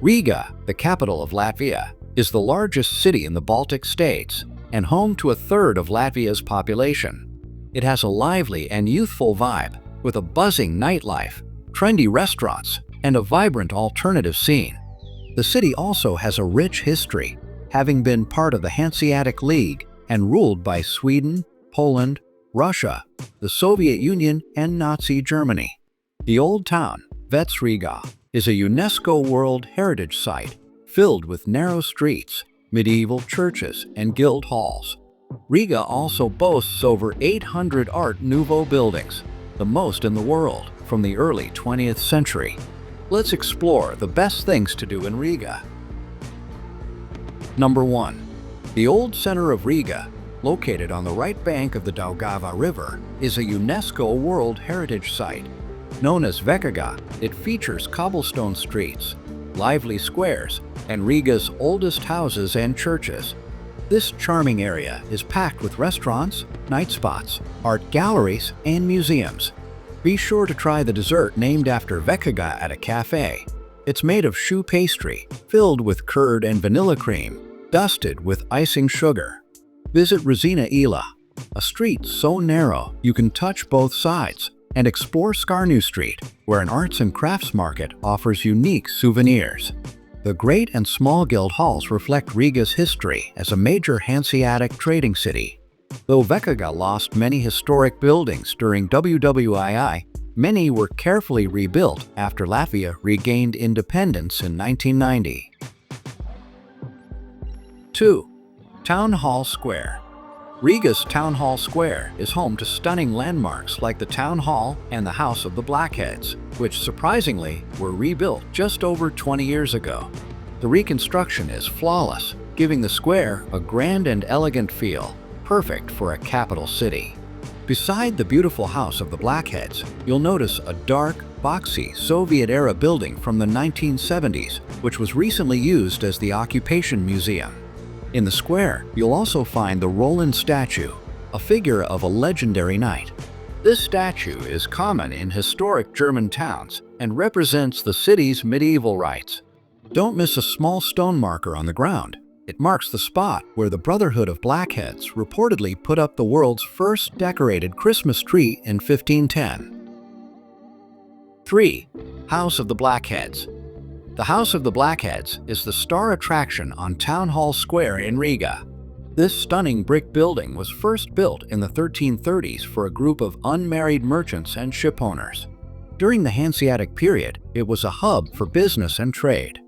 Riga, the capital of Latvia, is the largest city in the Baltic states and home to a third of Latvia's population. It has a lively and youthful vibe with a buzzing nightlife, trendy restaurants, and a vibrant alternative scene. The city also has a rich history, having been part of the Hanseatic League and ruled by Sweden, Poland, Russia, the Soviet Union, and Nazi Germany. The old town, Riga, is a UNESCO World Heritage Site filled with narrow streets, medieval churches, and guild halls. Riga also boasts over 800 Art Nouveau buildings, the most in the world from the early 20th century. Let's explore the best things to do in Riga. Number 1. The old Center of Riga, located on the right bank of the Daugava River, is a UNESCO World Heritage Site. Known as Veckaga, it features cobblestone streets, lively squares, and Riga's oldest houses and churches. This charming area is packed with restaurants, night spots, art galleries, and museums. Be sure to try the dessert named after Veckaga at a cafe. It's made of choux pastry, filled with curd and vanilla cream, dusted with icing sugar. Visit Razina Ila, a street so narrow you can touch both sides, and explore Skarnu Street, where an arts and crafts market offers unique souvenirs. The Great and Small Guild Halls reflect Riga's history as a major Hanseatic trading city. Though Veckaga lost many historic buildings during WWII, many were carefully rebuilt after Latvia regained independence in 1990. 2. Town Hall Square. Riga's Town Hall Square is home to stunning landmarks like the Town Hall and the House of the Blackheads, which surprisingly were rebuilt just over 20 years ago. The reconstruction is flawless, giving the square a grand and elegant feel, perfect for a capital city. Beside the beautiful House of the Blackheads, you'll notice a dark, boxy Soviet-era building from the 1970s, which was recently used as the Occupation Museum. In the square, you'll also find the Roland statue, a figure of a legendary knight. This statue is common in historic German towns and represents the city's medieval rights. Don't miss a small stone marker on the ground. It marks the spot where the Brotherhood of Blackheads reportedly put up the world's first decorated Christmas tree in 1510. 3. House of the Blackheads. The House of the Blackheads is the star attraction on Town Hall Square in Riga. This stunning brick building was first built in the 1330s for a group of unmarried merchants and shipowners. During the Hanseatic period, it was a hub for business and trade.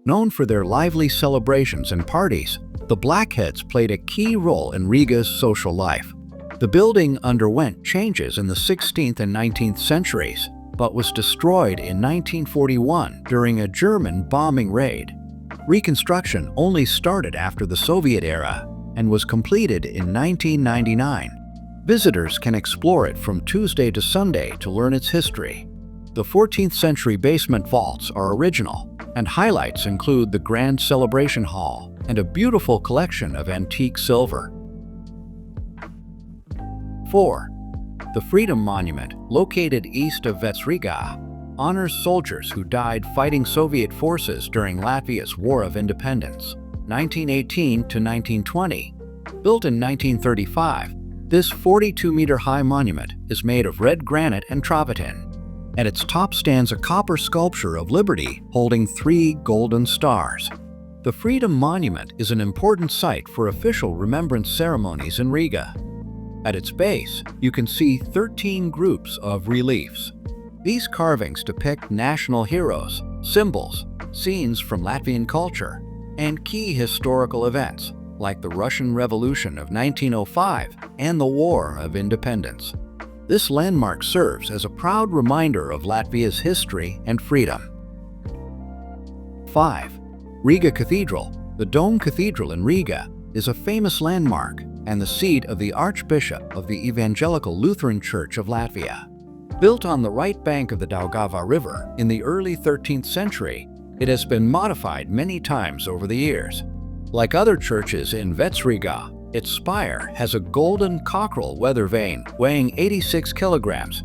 Known for their lively celebrations and parties, the Blackheads played a key role in Riga's social life. The building underwent changes in the 16th and 19th centuries, but was destroyed in 1941 during a German bombing raid. Reconstruction only started after the Soviet era and was completed in 1999. Visitors can explore it from Tuesday to Sunday to learn its history. The 14th century basement vaults are original, and highlights include the Grand Celebration Hall and a beautiful collection of antique silver. 4. The Freedom Monument, located east of Riga, honors soldiers who died fighting Soviet forces during Latvia's War of Independence, 1918 to 1920. Built in 1935, this 42-meter-high monument is made of red granite and travertine. At its top stands a copper sculpture of Liberty holding 3 golden stars. The Freedom Monument is an important site for official remembrance ceremonies in Riga. At its base, you can see 13 groups of reliefs. These carvings depict national heroes, symbols, scenes from Latvian culture, and key historical events like the Russian Revolution of 1905 and the War of Independence. This landmark serves as a proud reminder of Latvia's history and freedom. 5. Ria Cathedral. The Dome Cathedral in Riga is a famous landmark and the seat of the Archbishop of the Evangelical Lutheran Church of Latvia. Built on the right bank of the Daugava River in the early 13th century, it has been modified many times over the years. Like other churches in Riga, its spire has a golden cockerel weather vane weighing 86 kilograms.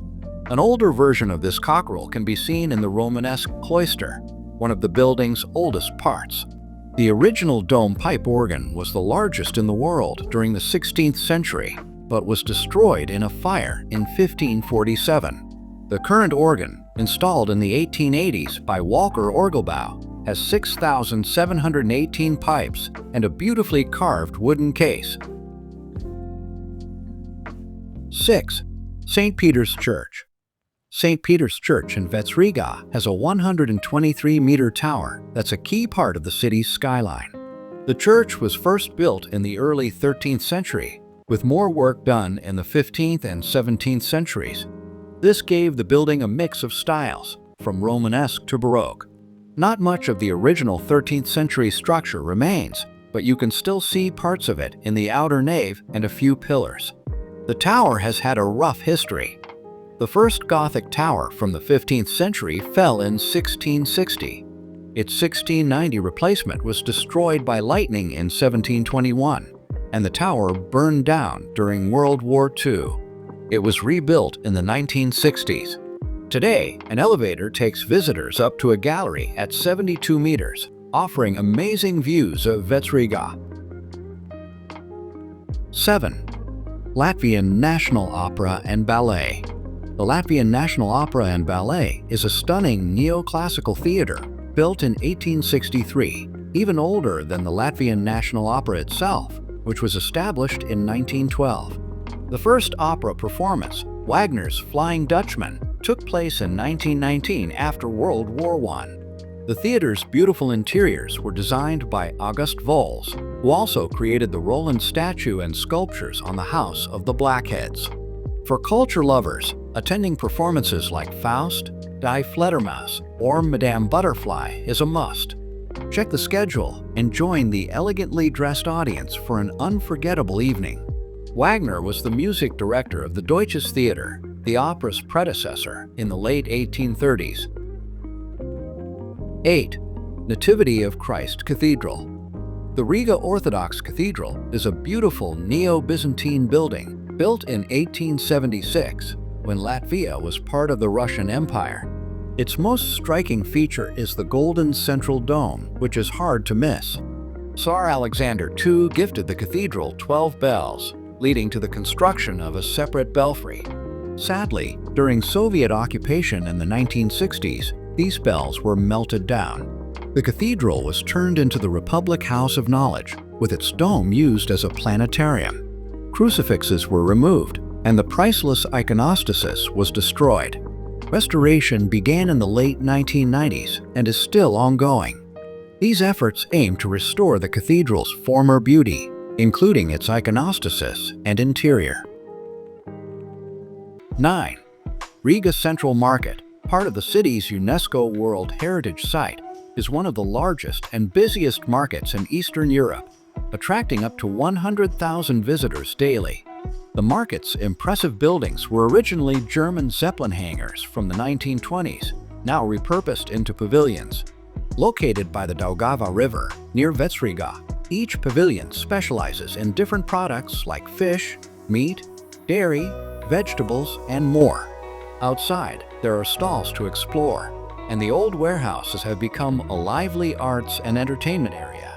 An older version of this cockerel can be seen in the Romanesque cloister. one of the building's oldest parts. The original dome pipe organ was the largest in the world during the 16th century, but was destroyed in a fire in 1547. The current organ, installed in the 1880s by Walker Orgelbau, has 6,718 pipes and a beautifully carved wooden case. 6. St. Peter's Church. St. Peter's Church in Riga has a 123-meter tower that's a key part of the city's skyline. The church was first built in the early 13th century, with more work done in the 15th and 17th centuries. This gave the building a mix of styles, from Romanesque to Baroque. Not much of the original 13th century structure remains, but you can still see parts of it in the outer nave and a few pillars. The tower has had a rough history. The first Gothic tower from the 15th century fell in 1660. Its 1690 replacement was destroyed by lightning in 1721, and the tower burned down during World War II. It was rebuilt in the 1960s. Today, an elevator takes visitors up to a gallery at 72 meters, offering amazing views of Riga. 7. Latvian National Opera and Ballet. The Latvian National Opera and Ballet is a stunning neoclassical theater built in 1863, even older than the Latvian National Opera itself, which was established in 1912. The first opera performance, Wagner's Flying Dutchman, took place in 1919 after World War I. The theater's beautiful interiors were designed by August Voles, who also created the Roland statue and sculptures on the house of the Blackheads. For culture lovers, attending performances like Faust, Die Fledermaus, or Madame Butterfly is a must. Check the schedule and join the elegantly dressed audience for an unforgettable evening. Wagner was the music director of the Deutsches Theater, the opera's predecessor, in the late 1830s. 8. Nativity of Christ Cathedral. The Riga Orthodox Cathedral is a beautiful Neo-Byzantine building built in 1876 when Latvia was part of the Russian Empire. Its most striking feature is the golden central dome, which is hard to miss. Tsar Alexander II gifted the cathedral 12 bells, leading to the construction of a separate belfry. Sadly, during Soviet occupation in the 1960s, these bells were melted down. The cathedral was turned into the Republic House of Knowledge, with its dome used as a planetarium. Crucifixes were removed, and the priceless iconostasis was destroyed. Restoration began in the late 1990s and is still ongoing. These efforts aim to restore the cathedral's former beauty, including its iconostasis and interior. 9. Ria Central Market, part of the city's UNESCO World Heritage Site, is one of the largest and busiest markets in Eastern Europe, attracting up to 100,000 visitors daily. The market's impressive buildings were originally German Zeppelin hangars from the 1920s, now repurposed into pavilions. Located by the Daugava River, near Riga, each pavilion specializes in different products like fish, meat, dairy, vegetables, and more. Outside, there are stalls to explore, and the old warehouses have become a lively arts and entertainment area.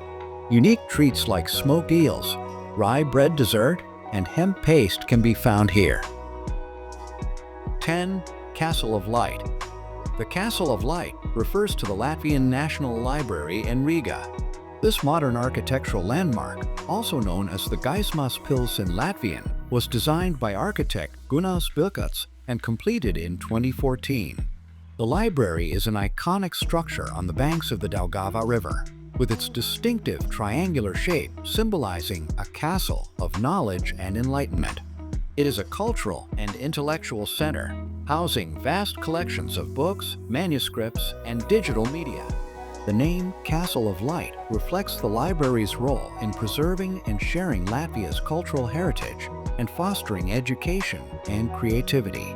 Unique treats like smoked eels, rye bread dessert, and hemp paste can be found here. 10. Castle of Light. The Castle of Light refers to the Latvian National Library in Riga. This modern architectural landmark, also known as the Gaismas Pils in Latvian, was designed by architect Gunārs Bilkats and completed in 2014. The library is an iconic structure on the banks of the Daugava River, with its distinctive triangular shape symbolizing a castle of knowledge and enlightenment. It is a cultural and intellectual center, housing vast collections of books, manuscripts, and digital media. The name Castle of Light reflects the library's role in preserving and sharing Latvia's cultural heritage and fostering education and creativity.